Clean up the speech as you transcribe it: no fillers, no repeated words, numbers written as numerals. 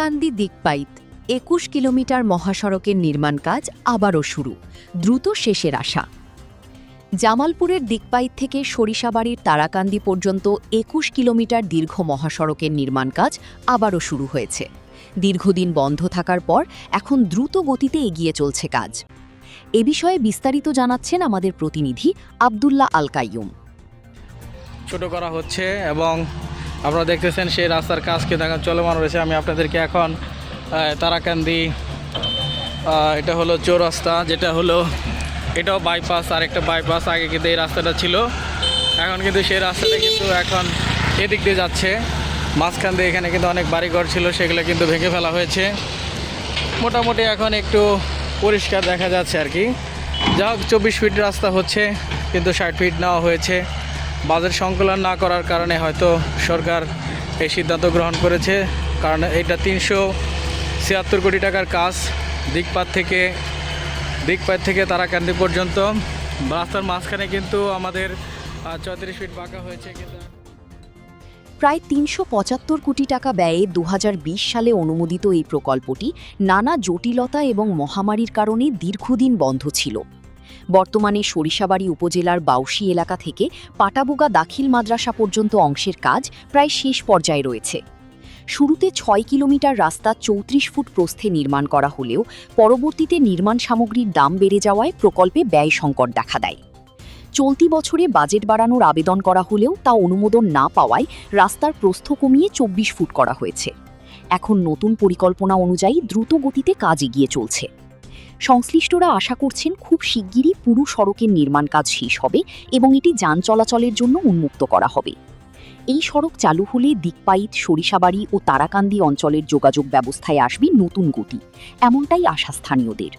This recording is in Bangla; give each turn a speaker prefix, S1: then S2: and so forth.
S1: তারাকান্দি দিকপাইত ২১ কিলোমিটার মহাসড়কের নির্মাণ কাজ আবারও শুরু, দ্রুত শেষের আশা। জামালপুরের দিকপাইত থেকে সরিষাবাড়ির তারাকান্দি পর্যন্ত ২১ কিলোমিটার দীর্ঘ মহাসড়কের নির্মাণ কাজ আবারও শুরু হয়েছে। দীর্ঘদিন বন্ধ থাকার পর এখন দ্রুত গতিতে এগিয়ে চলছে কাজ। এ বিষয়ে বিস্তারিত জানাচ্ছেন আমাদের প্রতিনিধি আব্দুল্লাহ আল কাইয়ুম।
S2: ছোট করা হচ্ছে এবং আপনারা দেখতেছেন সেই রাস্তার কাজ কিন্তু এখন চলমান রয়েছে। আমি আপনাদেরকে এখন তারাকান্দি, এটা হলো চৌরাস্তা, যেটা হলো এটাও বাইপাস, আর একটা বাইপাস। আগে কিন্তু এই রাস্তাটা ছিল, এখন কিন্তু সেই রাস্তাটা কিন্তু এখন এদিক দিয়ে যাচ্ছে। মাঝখান দিয়ে এখানে কিন্তু অনেক বাড়িঘর ছিল, সেগুলো কিন্তু ভেঙে ফেলা হয়েছে। মোটামুটি এখন একটু পরিষ্কার দেখা যাচ্ছে আর কি। যা হোক, 24 ফিট রাস্তা হচ্ছে, কিন্তু 60 ফিট নেওয়া হয়েছে। বাজেট সংকলন না করার কারণে হয়তো সরকার এই সিদ্ধান্ত গ্রহণ করেছে, কারণ এটা 376 কোটি টাকার কাজ। দিকপাত থেকে তারাকান্দি পর্যন্ত রাস্তার মাঝখানে কিন্তু আমাদের 34 ফিট বাঁকা হয়েছে। কিন্তু
S1: প্রায় ৩৭৫ কোটি টাকা ব্যয়ে ২০২০ সালে অনুমোদিত এই প্রকল্পটি নানা জটিলতা এবং মহামারীর কারণে দীর্ঘদিন বন্ধ ছিল। বর্তমানে সরিষাবাড়ি উপজেলার বাউশি এলাকা থেকে পাটাবোগা দাখিল মাদ্রাসা পর্যন্ত অংশের কাজ প্রায় শেষ পর্যায়ে রয়েছে। শুরুতে ৬ কিলোমিটার রাস্তা ৩৪ ফুট প্রস্থে নির্মাণ করা হলেও পরবর্তীতে নির্মাণ সামগ্রীর দাম বেড়ে যাওয়ায় প্রকল্পে ব্যয় সংকট দেখা দেয়। চলতি বছরে বাজেট বাড়ানোর আবেদন করা হলেও তা অনুমোদন না পাওয়ায় রাস্তার প্রস্থ কমিয়ে ২৪ ফুট করা হয়েছে। এখন নতুন পরিকল্পনা অনুযায়ী দ্রুত গতিতে কাজ এগিয়ে চলছে। সংশ্লিষ্টরা আশা করছেন খুব শিগগিরই পুরো সড়কের নির্মাণ কাজ শেষ হবে এবং এটি যান চলাচলের জন্য উন্মুক্ত করা হবে। এই সড়ক চালু হলে দিকপাইত, সরিষাবাড়ি ও তারাকান্দি অঞ্চলের যোগাযোগ ব্যবস্থায় আসবে নতুন গতি, এমনটাই আশা স্থানীয়দের।